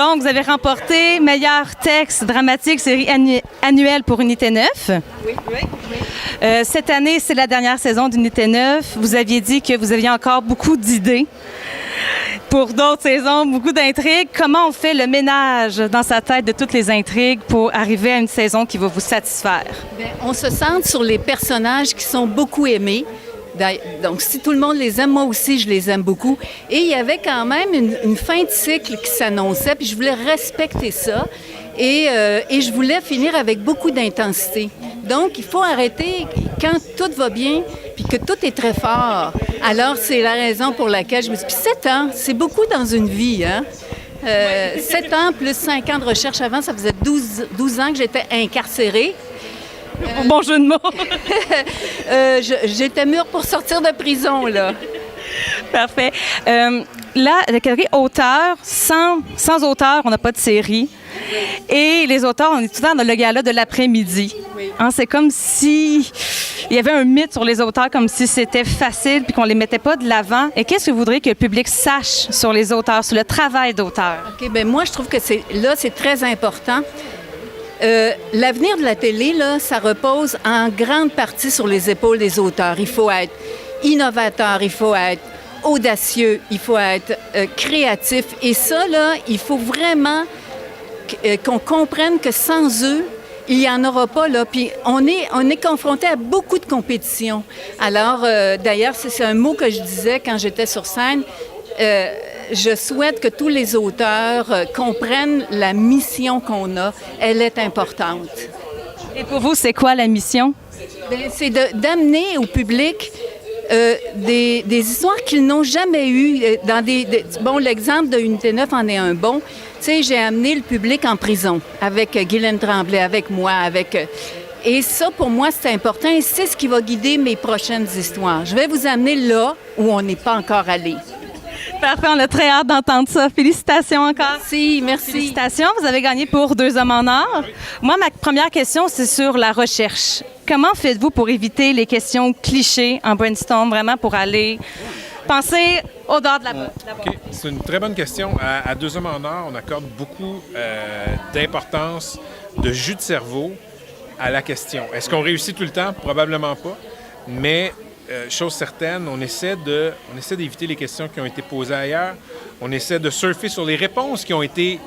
Donc, vous avez remporté meilleur texte dramatique série annuelle pour Unité 9. Oui. Cette année, c'est la dernière saison d'Unité 9. Vous aviez dit que vous aviez encore beaucoup d'idées pour d'autres saisons, beaucoup d'intrigues. Comment on fait le ménage dans sa tête de toutes les intrigues pour arriver à une saison qui va vous satisfaire? Bien, on se centre sur les personnages qui sont beaucoup aimés. Donc, si tout le monde les aime, moi aussi, je les aime beaucoup. Et il y avait quand même une fin de cycle qui s'annonçait, puis je voulais respecter ça. Et je voulais finir avec beaucoup d'intensité. Donc, il faut arrêter quand tout va bien, puis que tout est très fort. Alors, c'est la raison pour laquelle je me suis dit, puis 7 ans, c'est beaucoup dans une vie, hein? 7 ans plus 5 ans de recherche avant, ça faisait 12 ans que j'étais incarcérée. Bon jeu de mots. J'étais mûre pour sortir de prison, là. Parfait. Là, la catégorie auteur, sans auteur, on n'a pas de série. Et les auteurs, on est tout le temps dans le gala de l'après-midi. Oui. Hein, c'est comme si il y avait un mythe sur les auteurs, comme si c'était facile puis qu'on les mettait pas de l'avant. Et qu'est-ce que vous voudriez que le public sache sur les auteurs, sur le travail d'auteur? OK, bien moi, je trouve que c'est très important. L'avenir de la télé, là, ça repose en grande partie sur les épaules des auteurs. Il faut être innovateur, il faut être audacieux, il faut être créatif. Et ça, là, il faut vraiment qu'on comprenne que sans eux, il n'y en aura pas, là. Puis on est confronté à beaucoup de compétition. Alors, d'ailleurs, c'est un mot que je disais quand j'étais sur scène. Je souhaite que tous les auteurs comprennent la mission qu'on a. Elle est importante. Et pour vous, c'est quoi la mission? Bien, c'est d'amener au public des histoires qu'ils n'ont jamais eues. Bon, l'exemple de Unité 9 en est un bon. Tu sais, j'ai amené le public en prison avec Guylaine Tremblay, avec moi, Et ça, pour moi, c'est important et c'est ce qui va guider mes prochaines histoires. Je vais vous amener là où on n'est pas encore allé. Parfait, on a très hâte d'entendre ça. Félicitations encore. Merci. Félicitations, vous avez gagné pour 2 hommes en or. Moi, ma première question, c'est sur la recherche. Comment faites-vous pour éviter les questions clichés en brainstorm, vraiment pour aller penser au-dehors de la boîte? OK. C'est une très bonne question. À 2 hommes en or, on accorde beaucoup d'importance, de jus de cerveau à la question. Est-ce qu'on réussit tout le temps? Probablement pas. Mais chose certaine, on essaie d'éviter les questions qui ont été posées ailleurs. On essaie de surfer sur les réponses qui ont été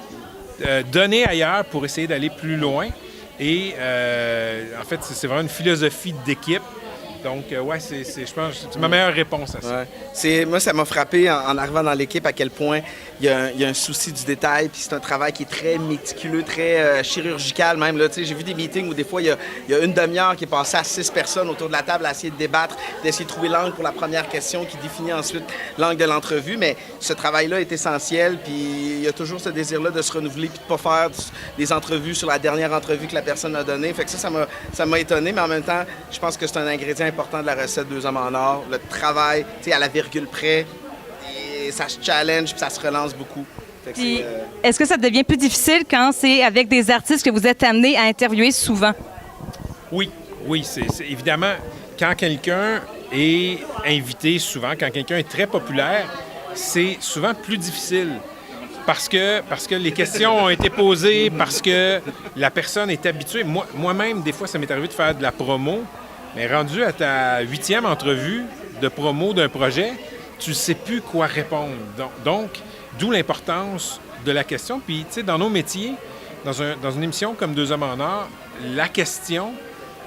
données ailleurs pour essayer d'aller plus loin. Et en fait, c'est vraiment une philosophie d'équipe. Donc, ouais, je pense que c'est ma meilleure réponse à ça. Ouais. Moi, ça m'a frappé en arrivant dans l'équipe à quel point il y a un souci du détail. Puis c'est un travail qui est très méticuleux, très chirurgical même. Là, j'ai vu des meetings où des fois, il y a une demi-heure qui est passée à 6 personnes autour de la table à essayer de débattre, d'essayer de trouver l'angle pour la première question qui définit ensuite l'angle de l'entrevue. Mais ce travail-là est essentiel. Puis il y a toujours ce désir-là de se renouveler puis de ne pas faire des entrevues sur la dernière entrevue que la personne a donnée. Fait que ça m'a étonné. Mais en même temps, je pense que c'est un ingrédient important de la recette 2 hommes en or, le travail, tu sais, à la virgule près, et ça se challenge puis ça se relance beaucoup. Puis, est-ce que ça devient plus difficile quand c'est avec des artistes que vous êtes amenés à interviewer souvent? Oui, c'est évidemment, quand quelqu'un est invité souvent, quand quelqu'un est très populaire, c'est souvent plus difficile. Parce que les questions ont été posées, parce que la personne est habituée. Moi-même, des fois, ça m'est arrivé de faire de la promo. Mais rendu à ta 8e entrevue de promo d'un projet, tu ne sais plus quoi répondre. Donc, d'où l'importance de la question. Puis, tu sais, dans nos métiers, dans une émission comme 2 hommes en or, la question,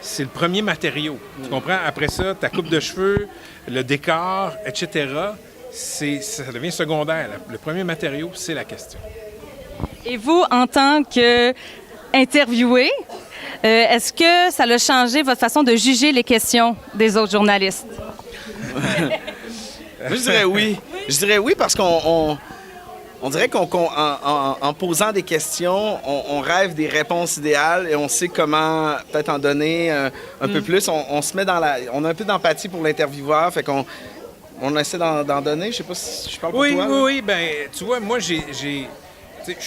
c'est le premier matériau. Tu comprends? Après ça, ta coupe de cheveux, le décor, etc., ça devient secondaire. Le premier matériau, c'est la question. Et vous, en tant qu'interviewé, est-ce que ça a changé votre façon de juger les questions des autres journalistes? Je dirais oui. Je dirais oui parce qu'on dirait qu'en posant des questions, on rêve des réponses idéales et on sait comment peut-être en donner un peu plus. On se met on a un peu d'empathie pour l'intervieweur, fait qu'on essaie d'en donner. Je sais pas si je parle pour toi. Oui. Ben, tu vois, moi, je suis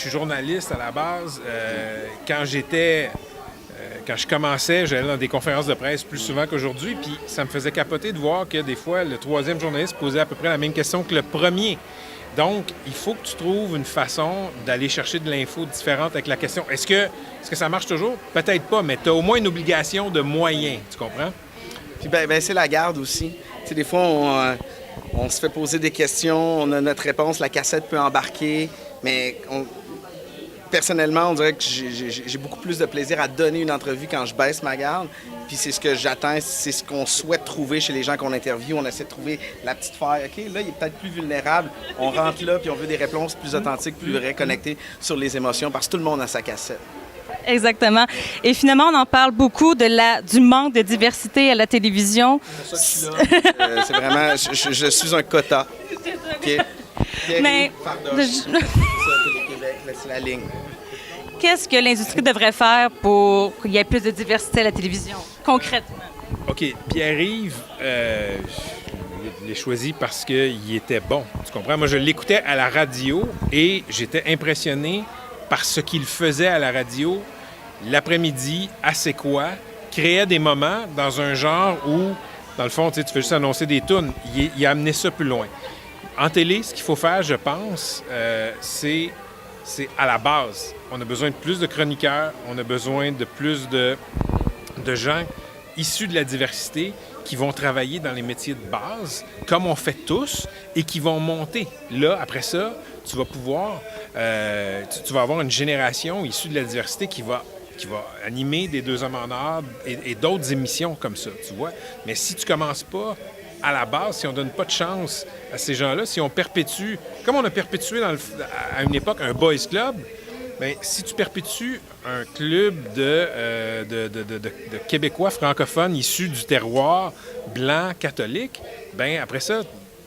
journaliste à la base. Quand je commençais, j'allais dans des conférences de presse plus souvent qu'aujourd'hui, puis ça me faisait capoter de voir que des fois, le 3e journaliste posait à peu près la même question que le premier. Donc, il faut que tu trouves une façon d'aller chercher de l'info différente avec la question. Est-ce que ça marche toujours? Peut-être pas, mais tu as au moins une obligation de moyens, tu comprends? Puis c'est la garde aussi. Tu sais, des fois, on se fait poser des questions, on a notre réponse, la cassette peut embarquer, mais personnellement, on dirait que j'ai beaucoup plus de plaisir à donner une entrevue quand je baisse ma garde. Puis c'est ce que j'attends, c'est ce qu'on souhaite trouver chez les gens qu'on interviewe. On essaie de trouver la petite faille. OK, là, il est peut-être plus vulnérable. On rentre là, puis on veut des réponses plus authentiques, plus vraies, connectées sur les émotions, parce que tout le monde a sa cassette. Exactement. Et finalement, on en parle beaucoup du manque de diversité à la télévision. C'est ça que je suis là. C'est vraiment... Je suis un quota. OK? Mais... C'est la ligne. Qu'est-ce que l'industrie devrait faire pour qu'il y ait plus de diversité à la télévision, concrètement? OK. Pierre-Yves, je l'ai choisi parce qu'il était bon. Tu comprends? Moi, je l'écoutais à la radio et j'étais impressionné par ce qu'il faisait à la radio l'après-midi, à C'est quoi, créait des moments dans un genre où, dans le fond, tu fais juste annoncer des tunes. Il a amené ça plus loin. En télé, ce qu'il faut faire, je pense, c'est à la base. On a besoin de plus de chroniqueurs, on a besoin de plus de gens issus de la diversité qui vont travailler dans les métiers de base, comme on fait tous, et qui vont monter. Là, après ça, tu vas pouvoir... tu vas avoir une génération issue de la diversité qui va animer des Deux Hommes en Or et d'autres émissions comme ça, tu vois. Mais si tu commences pas à la base, si on donne pas de chance à ces gens-là, si on perpétue... Comme on a perpétué à une époque un boys club, bien, si tu perpétues un club de Québécois francophones issus du terroir blanc catholique, bien, après ça,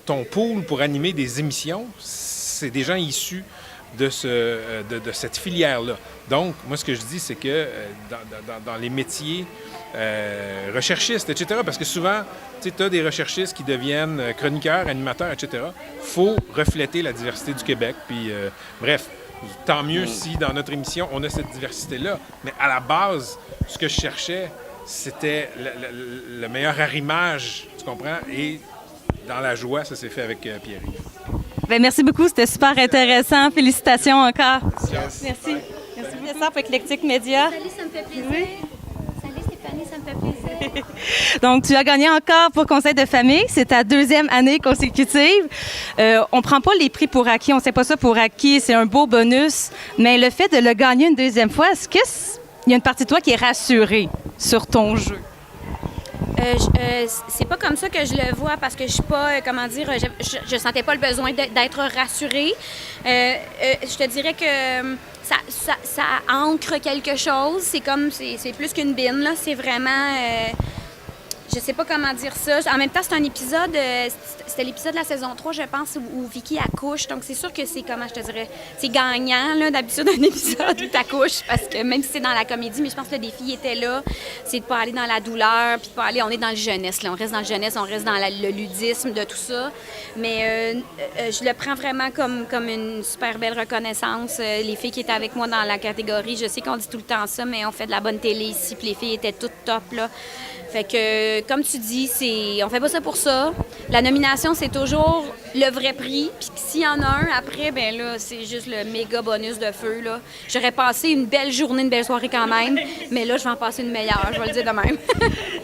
ton pool pour animer des émissions, c'est des gens issus de cette filière-là. Donc, moi, ce que je dis, c'est que dans les métiers recherchistes, etc., parce que souvent, tu as des recherchistes qui deviennent chroniqueurs, animateurs, etc., il faut refléter la diversité du Québec. Puis, bref, tant mieux si dans notre émission, on a cette diversité-là. Mais à la base, ce que je cherchais, c'était le meilleur arrimage, tu comprends? Et dans la joie, ça s'est fait avec Pierre-Yves. Bien, merci beaucoup, c'était super intéressant. Félicitations encore. Yes. Merci. Merci beaucoup pour Éclectique Média. Salut, ça me fait plaisir. Oui. Salut Stéphanie, ça me fait plaisir. Donc, tu as gagné encore pour Conseil de famille. C'est ta 2e année consécutive. On ne prend pas les prix pour acquis. On ne sait pas ça pour acquis. C'est un beau bonus. Mais le fait de le gagner une 2e fois, est-ce qu'il y a une partie de toi qui est rassurée sur ton jeu? C'est pas comme ça que je le vois parce que je suis pas, comment dire, je sentais pas le besoin d'être rassurée. Je te dirais que ça ancre quelque chose. C'est comme, c'est plus qu'une bine, là. C'est vraiment... je sais pas comment dire ça. En même temps, c'est un épisode, c'était l'épisode de la saison 3, je pense, où Vicky accouche. Donc, c'est sûr que c'est, comment je te dirais, c'est gagnant, là, d'habitude, un épisode où t'accouches, parce que même si c'est dans la comédie, mais je pense que le défi était là, c'est de pas aller dans la douleur, puis de pas aller, on est dans le jeunesse, là. On reste dans le jeunesse, on reste dans le ludisme de tout ça. Mais je le prends vraiment comme une super belle reconnaissance. Les filles qui étaient avec moi dans la catégorie, je sais qu'on dit tout le temps ça, mais on fait de la bonne télé ici, puis les filles étaient toutes top, là. Fait que, comme tu dis, on fait pas ça pour ça. La nomination, c'est toujours le vrai prix. Puis s'il y en a un après, ben là, c'est juste le méga bonus de feu, là. J'aurais passé une belle journée, une belle soirée quand même, mais là, je vais en passer une meilleure, je vais le dire de même.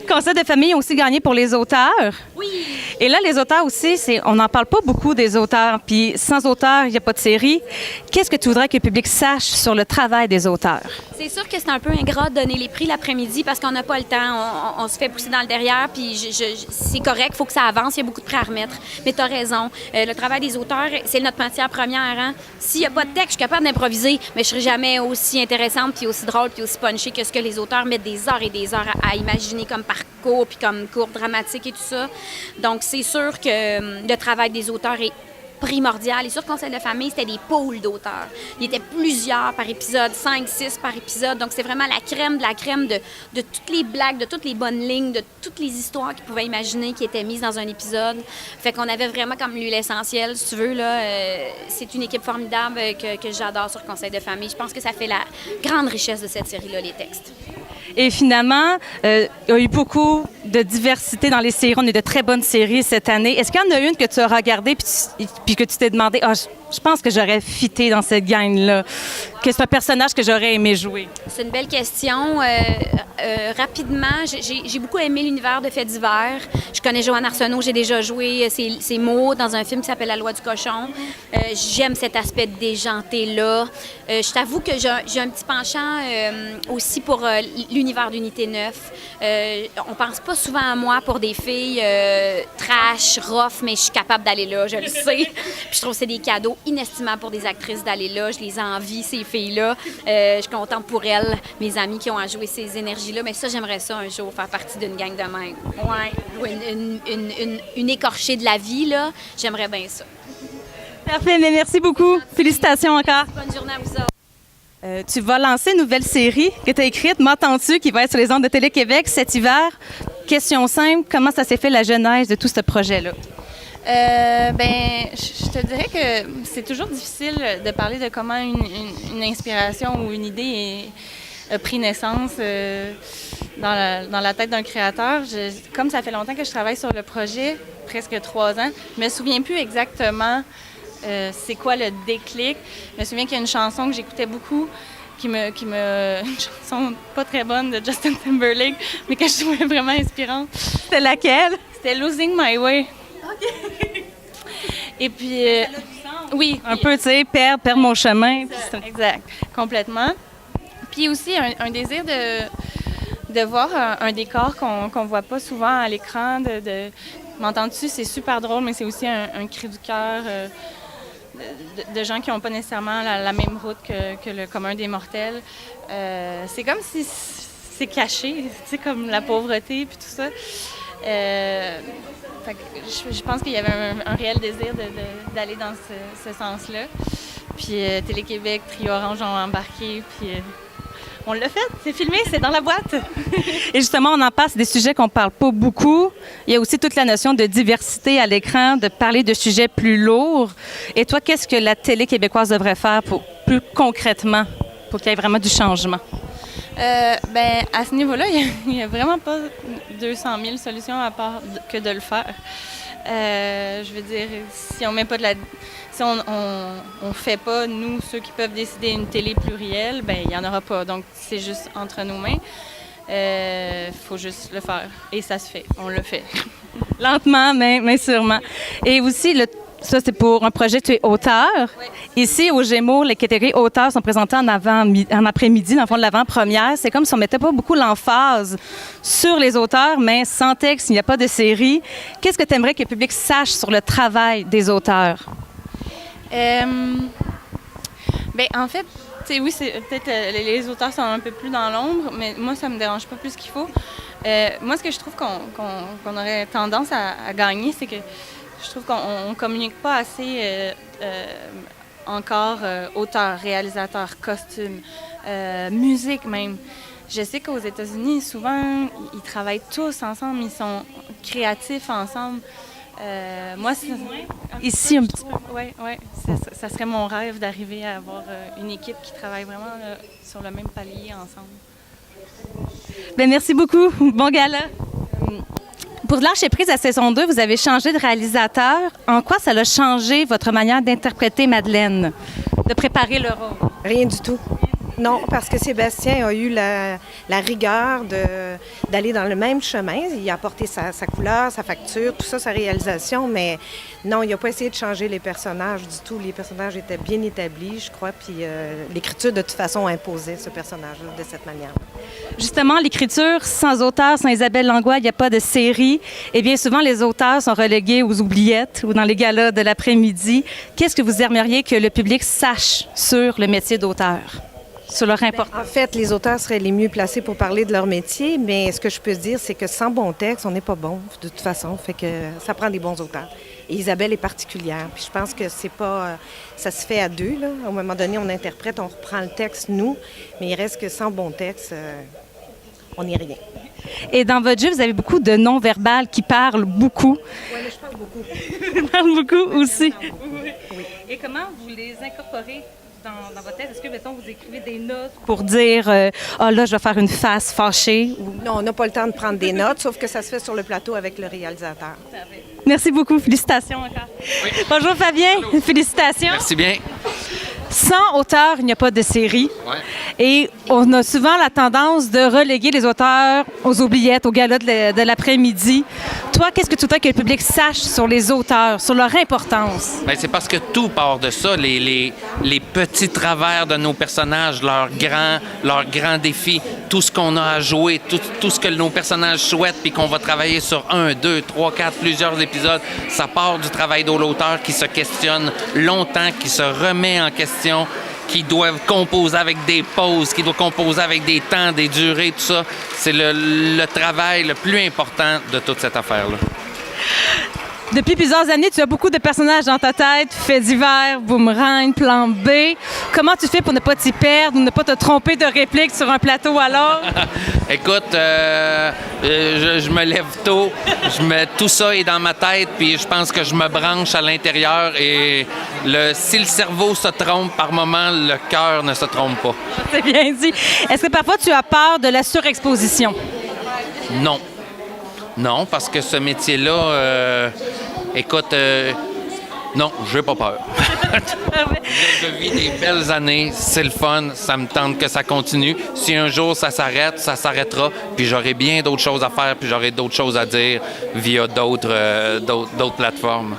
Conseil de famille a aussi gagné pour les auteurs. Oui! Et là, les auteurs aussi, on n'en parle pas beaucoup des auteurs. Puis sans auteurs, il n'y a pas de série. Qu'est-ce que tu voudrais que le public sache sur le travail des auteurs? C'est sûr que c'est un peu ingrat de donner les prix l'après-midi parce qu'on n'a pas le temps. On se fait pousser dans le derrière, puis c'est correct, il faut que ça avance, il y a beaucoup de prêts à remettre. Mais tu as raison. Le travail des auteurs, c'est notre matière première. Hein? S'il n'y a pas de texte, je suis capable d'improviser, mais je ne serai jamais aussi intéressante, puis aussi drôle, puis aussi punchée que ce que les auteurs mettent des heures et des heures à imaginer comme parcours, puis comme courbe dramatique et tout ça. Donc, c'est sûr que le travail des auteurs est primordial. Et sur Conseil de famille, c'était des pools d'auteurs. Il y était plusieurs par épisode, 5, 6 par épisode. Donc, c'est vraiment la crème de la crème de toutes les blagues, de toutes les bonnes lignes, de toutes les histoires qu'ils pouvaient imaginer qui étaient mises dans un épisode. Fait qu'on avait vraiment comme lu l'essentiel, si tu veux. Là, c'est une équipe formidable que j'adore sur Conseil de famille. Je pense que ça fait la grande richesse de cette série-là, les textes. Et finalement, il y a eu beaucoup de diversité dans les séries. On a eu de très bonnes séries cette année. Est-ce qu'il y en a une que tu as regardée puis que tu t'es demandé, je pense que j'aurais fité dans cette gang-là, que c'est un personnage que j'aurais aimé jouer? C'est une belle question. Rapidement, j'ai beaucoup aimé l'univers de Faits divers. Je connais Joanne Arsenault, j'ai déjà joué ses mots dans un film qui s'appelle La loi du cochon. J'aime cet aspect déjanté-là. Je t'avoue que j'ai un petit penchant aussi pour l'univers d'Unité 9. On pense pas souvent à moi pour des filles trash, rough, mais je suis capable d'aller là, je le sais. Puis je trouve que c'est des cadeaux inestimables pour des actrices d'aller là. Je les envie, ces filles-là. Je suis contente pour elles, mes amis qui ont à jouer ces énergies-là. Mais ça, j'aimerais ça un jour, faire partie d'une gang de même. Ouais. Une écorchée de la vie, là. J'aimerais bien ça. Parfait, mais merci beaucoup. Félicitations encore. Bonne journée à vous autres. Tu vas lancer une nouvelle série que tu as écrite, M'entends-tu, qui va être sur les ondes de Télé-Québec cet hiver. Question simple, comment ça s'est fait la genèse de tout ce projet-là? Je te dirais que c'est toujours difficile de parler de comment une inspiration ou une idée a pris naissance dans la tête d'un créateur. Comme ça fait longtemps que je travaille sur le projet, presque 3 ans, je me souviens plus exactement c'est quoi le déclic. Je me souviens qu'il y a une chanson que j'écoutais beaucoup, une chanson pas très bonne de Justin Timberlake, mais que je trouvais vraiment inspirante. C'était laquelle? C'était Losing My Way. OK. Et puis... oui. Un peu, tu sais, perdre mon chemin. Exact. Complètement. Puis aussi, un désir de voir un décor qu'on voit pas souvent à l'écran. M'entends-tu? C'est super drôle, mais c'est aussi un cri du cœur de gens qui n'ont pas nécessairement la même route que le commun des mortels. C'est comme si c'est caché, tu sais, comme la pauvreté puis tout ça. Fait que je pense qu'il y avait un réel désir d'aller dans ce sens-là. Puis Télé-Québec, Trio Orange ont embarqué, puis on l'a fait, c'est filmé, c'est dans la boîte. Et justement, on en passe des sujets qu'on parle pas beaucoup. Il y a aussi toute la notion de diversité à l'écran, de parler de sujets plus lourds. Et toi, qu'est-ce que la télé québécoise devrait faire plus concrètement pour qu'il y ait vraiment du changement? À ce niveau-là, il n'y a vraiment pas 200 000 solutions à part que de le faire. Je veux dire, si on met pas si on fait pas, nous, ceux qui peuvent décider une télé plurielle, il n'y en aura pas. Donc, c'est juste entre nos mains. Faut juste le faire. Et ça se fait. On le fait. Lentement, mais sûrement. Et aussi, ça, c'est pour un projet, tu es auteur. Oui. Ici, au Gémeaux, les catégories auteurs sont présentées en après-midi, dans le fond de l'avant-première. C'est comme si on ne mettait pas beaucoup l'emphase sur les auteurs, mais sans texte, il n'y a pas de série. Qu'est-ce que tu aimerais que le public sache sur le travail des auteurs? En fait, oui, peut-être les auteurs sont un peu plus dans l'ombre, mais moi, ça me dérange pas plus qu'il faut. Moi, ce que je trouve qu'on aurait tendance à gagner, c'est que je trouve qu'on ne communique pas assez encore auteur, réalisateur, costume, musique même. Je sais qu'aux États-Unis, souvent, ils travaillent tous ensemble, ils sont créatifs ensemble. Moi, ici, un petit peu. Oui, ça serait mon rêve d'arriver à avoir une équipe qui travaille vraiment sur le même palier ensemble. Merci beaucoup. Bon gala. Pour Lâcher prise à saison 2, vous avez changé de réalisateur. En quoi ça a changé votre manière d'interpréter Madeleine, de préparer le rôle? Rien du tout. Non, parce que Sébastien a eu la rigueur d'aller dans le même chemin. Il a apporté sa couleur, sa facture, tout ça, sa réalisation, mais non, il n'a pas essayé de changer les personnages du tout. Les personnages étaient bien établis, je crois, puis l'écriture, de toute façon, imposait ce personnage-là de cette manière. Justement, l'écriture, sans auteur, sans Isabelle Langlois, il n'y a pas de série. Et bien souvent, les auteurs sont relégués aux oubliettes ou dans les galas de l'après-midi. Qu'est-ce que vous aimeriez que le public sache sur le métier d'auteur? Sur leur importance? En fait, les auteurs seraient les mieux placés pour parler de leur métier, mais ce que je peux dire, c'est que sans bon texte, on n'est pas bon, de toute façon. Fait que ça prend des bons auteurs. Et Isabelle est particulière. Puis je pense que c'est pas... ça se fait à deux, là. À un moment donné, on interprète, on reprend le texte, nous, mais il reste que sans bon texte, on n'est rien. Et dans votre jeu, vous avez beaucoup de non-verbal qui parlent beaucoup. Oui, mais je parle beaucoup. Je parle beaucoup aussi. Oui. Et comment vous les incorporez dans votre tête? Est-ce que, mettons, vous écrivez des notes pour dire ah là, je vais faire une face fâchée? Non, on n'a pas le temps de prendre des notes, sauf que ça se fait sur le plateau avec le réalisateur. Merci beaucoup. Félicitations encore. Oui. Bonjour Fabien. Allô. Félicitations. Merci bien. Sans auteur, il n'y a pas de série. Ouais. Et on a souvent la tendance de reléguer les auteurs aux oubliettes, au gala de l'après-midi. Toi, qu'est-ce que tu voudrais que le public sache sur les auteurs, sur leur importance? Bien, c'est parce que tout part de ça, les petits travers de nos personnages, leurs grands défis, tout ce qu'on a à jouer, tout ce que nos personnages souhaitent, puis qu'on va travailler sur 1, 2, 3, 4, plusieurs épisodes. Ça part du travail de l'auteur qui se questionne longtemps, qui se remet en question, qui doivent composer avec des pauses, qui doivent composer avec des temps, des durées, tout ça. C'est le travail le plus important de toute cette affaire-là. Depuis plusieurs années, tu as beaucoup de personnages dans ta tête, Faits divers, Boomerang, Plan B. Comment tu fais pour ne pas t'y perdre ou ne pas te tromper de réplique sur un plateau alors? Écoute, je me lève tôt, tout ça est dans ma tête, puis je pense que je me branche à l'intérieur et si le cerveau se trompe par moment, le cœur ne se trompe pas. C'est bien dit. Est-ce que parfois tu as peur de la surexposition? Non. Non, parce que ce métier-là, écoute, non, j'ai pas peur. Je vis des belles années, c'est le fun, ça me tente que ça continue. Si un jour ça s'arrête, ça s'arrêtera, puis j'aurai bien d'autres choses à faire, puis j'aurai d'autres choses à dire via d'autres plateformes.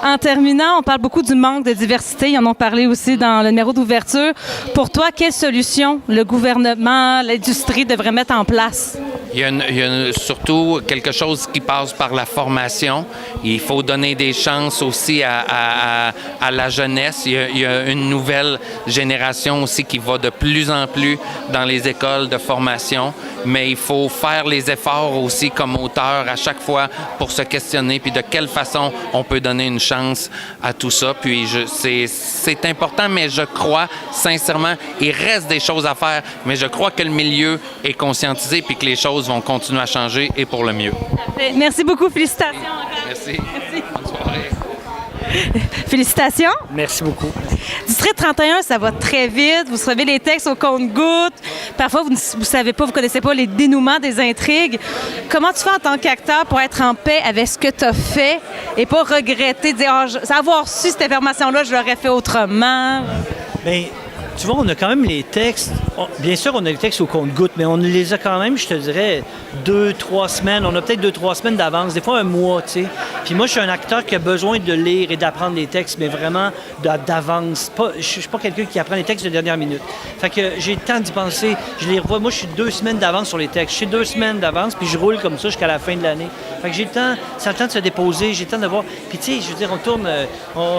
En terminant, on parle beaucoup du manque de diversité. Ils en ont parlé aussi dans le numéro d'ouverture. Pour toi, quelle solution le gouvernement, l'industrie devrait mettre en place? Il y a surtout quelque chose qui passe par la formation. Il faut donner des chances aussi à la jeunesse. Il y a une nouvelle génération aussi qui va de plus en plus dans les écoles de formation. Mais il faut faire les efforts aussi comme auteur à chaque fois pour se questionner puis de quelle façon on peut donner une chance à tout ça. Puis c'est important, mais je crois sincèrement, il reste des choses à faire, mais je crois que le milieu est conscientisé puis que les choses vont continuer à changer et pour le mieux. Merci beaucoup. Félicitations. Merci. Bonne soirée. Félicitations. Merci beaucoup. District 31, ça va très vite. Vous recevez les textes au compte-gouttes. Parfois, vous ne savez pas, vous ne connaissez pas les dénouements des intrigues. Comment tu fais en tant qu'acteur pour être en paix avec ce que tu as fait et pas regretter, dire avoir su cette information-là, je l'aurais fait autrement? Bien, tu vois, on a quand même les textes. Bien sûr, on a les textes au compte-gouttes, mais on les a quand même, je te dirais, 2-3 semaines. On a peut-être 2-3 semaines d'avance, des fois un mois, tu sais. Puis moi, je suis un acteur qui a besoin de lire et d'apprendre les textes, mais vraiment d'avance. Je suis pas quelqu'un qui apprend les textes de dernière minute. Fait que j'ai le temps d'y penser. Je les revois. Moi, je suis 2 semaines d'avance sur les textes. Je suis 2 semaines d'avance, puis je roule comme ça jusqu'à la fin de l'année. Fait que j'ai le temps, c'est le temps de se déposer, j'ai le temps de voir. Puis tu sais, je veux dire, on tourne,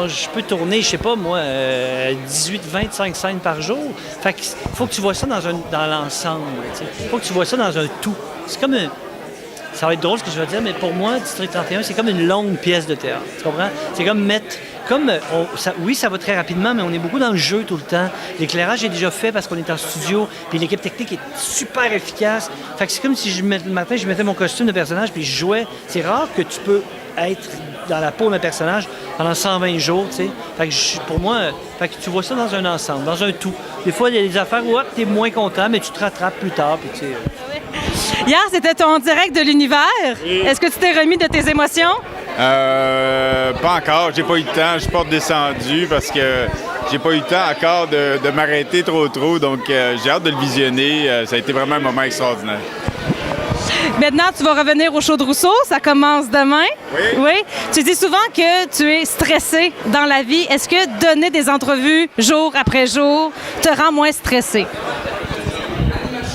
je peux tourner, je sais pas moi, 18-25 scènes par jour. Fait que faut que tu vois ça dans l'ensemble. Il faut que tu vois ça dans un tout. C'est comme ça va être drôle ce que je vais dire, mais pour moi, District 31, c'est comme une longue pièce de théâtre. Tu comprends? C'est comme mettre... oui, ça va très rapidement, mais on est beaucoup dans le jeu tout le temps. L'éclairage est déjà fait parce qu'on est en studio, puis l'équipe technique est super efficace. Fait que c'est comme si le matin, je mettais mon costume de personnage, puis je jouais. C'est rare que tu peux être dans la peau d'un personnage pendant 120 jours, tu sais. Fait que pour moi, tu vois ça dans un ensemble, dans un tout. Des fois, il y a des affaires où tu es moins content, mais tu te rattrapes plus tard, puis tu sais... Hier, c'était ton direct de l'univers. Oui. Est-ce que tu t'es remis de tes émotions? Pas encore. J'ai pas eu le temps. Je suis pas redescendu parce que j'ai pas eu le temps encore de m'arrêter trop. Donc, j'ai hâte de le visionner. Ça a été vraiment un moment extraordinaire. Maintenant, tu vas revenir au show de Rousseau. Ça commence demain. Oui. Tu dis souvent que tu es stressé dans la vie. Est-ce que donner des entrevues jour après jour te rend moins stressé?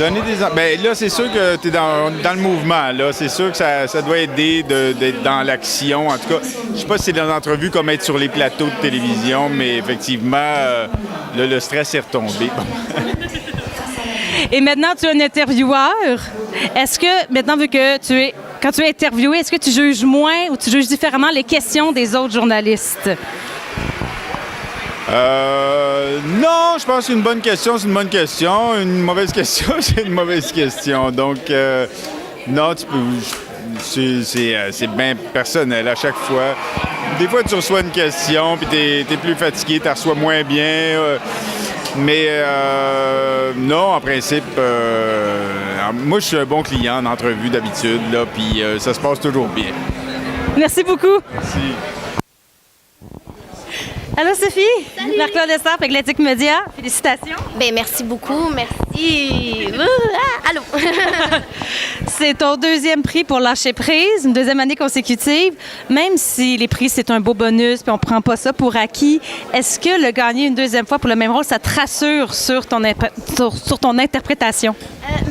Bien, là, c'est sûr que tu es dans le mouvement. Là. C'est sûr que ça doit aider d'être dans l'action. En tout cas, je sais pas si c'est dans l'entrevue comme être sur les plateaux de télévision, mais effectivement, là, le stress est retombé. Et maintenant, tu es un intervieweur. Est-ce que, maintenant, vu que quand tu es interviewé, est-ce que tu juges moins ou tu juges différemment les questions des autres journalistes? Non, je pense que c'est une bonne question, c'est une bonne question. Une mauvaise question, c'est une mauvaise question. Donc, non, c'est bien personnel à chaque fois. Des fois, tu reçois une question, puis t'es plus fatigué, tu reçois moins bien. Mais non, en principe, moi, je suis un bon client en entrevue d'habitude, là, puis ça se passe toujours bien. Merci beaucoup. Merci. Allô, Sophie? Marc-Claude Lessard, Eclectic Media. Félicitations. Bien, merci beaucoup. Merci. Allô? C'est ton deuxième prix pour Lâcher prise, une deuxième année consécutive. Même si les prix, c'est un beau bonus, puis on prend pas ça pour acquis, est-ce que le gagner une deuxième fois pour le même rôle, ça te rassure sur ton interprétation?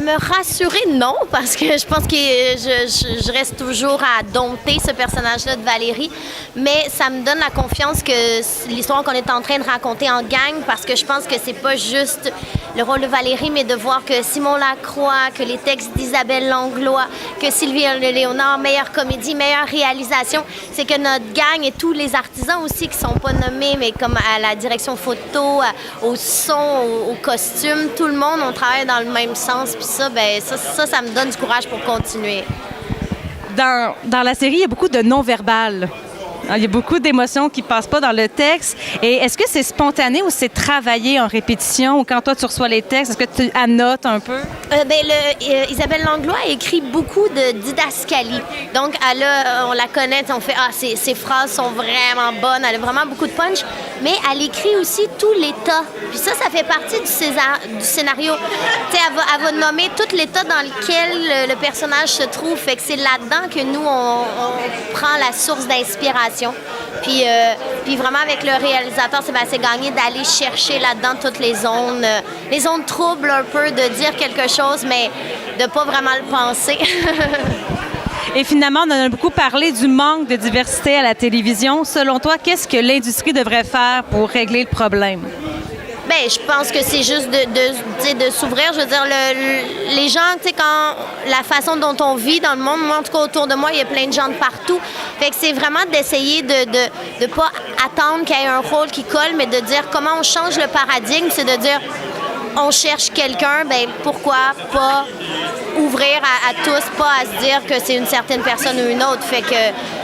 Me rassurer, non, parce que je pense que je reste toujours à dompter ce personnage-là de Valérie, mais ça me donne la confiance que l'histoire qu'on est en train de raconter en gang, parce que je pense que c'est pas juste le rôle de Valérie, mais de voir que Simon Lacroix, que les textes d'Isabelle Langlois, que Sylvie Léonard, meilleure comédie, meilleure réalisation, c'est que notre gang et tous les artisans aussi qui sont pas nommés, mais comme à la direction photo, au son, au costume, tout le monde, on travaille dans le même sens. Puis ça, ben, ça me donne du courage pour continuer. Dans la série, il y a beaucoup de non-verbal. Il y a beaucoup d'émotions qui ne passent pas dans le texte. Et est-ce que c'est spontané ou c'est travaillé en répétition? Ou quand toi, tu reçois les textes, est-ce que tu annotes un peu? Isabelle Langlois a écrit beaucoup de didascalie. Donc, on la connaît, on fait « Ah, ces phrases sont vraiment bonnes, elle a vraiment beaucoup de punch. » Mais elle écrit aussi tout l'état. Puis ça fait partie du scénario. Tu sais, elle va nommer tout l'état dans lequel le personnage se trouve. Fait que c'est là-dedans que nous, on prend la source d'inspiration. Puis vraiment, avec le réalisateur, c'est gagné d'aller chercher là-dedans toutes les zones troubles un peu, de dire quelque chose, mais de pas vraiment le penser. Et finalement, on en a beaucoup parlé du manque de diversité à la télévision. Selon toi, qu'est-ce que l'industrie devrait faire pour régler le problème? Bien, je pense que c'est juste de s'ouvrir. Je veux dire, les gens, tu sais, quand la façon dont on vit dans le monde, moi, en tout cas, autour de moi, il y a plein de gens de partout. Fait que c'est vraiment d'essayer de pas attendre qu'il y ait un rôle qui colle, mais de dire comment on change le paradigme. C'est de dire, on cherche quelqu'un, bien, pourquoi pas ouvrir à tous, pas à se dire que c'est une certaine personne ou une autre. Fait que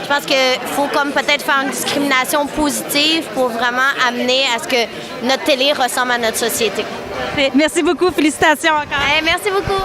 je pense qu'il faut comme peut-être faire une discrimination positive pour vraiment amener à ce que notre télé ressemble à notre société. Merci beaucoup. Félicitations encore. Merci beaucoup.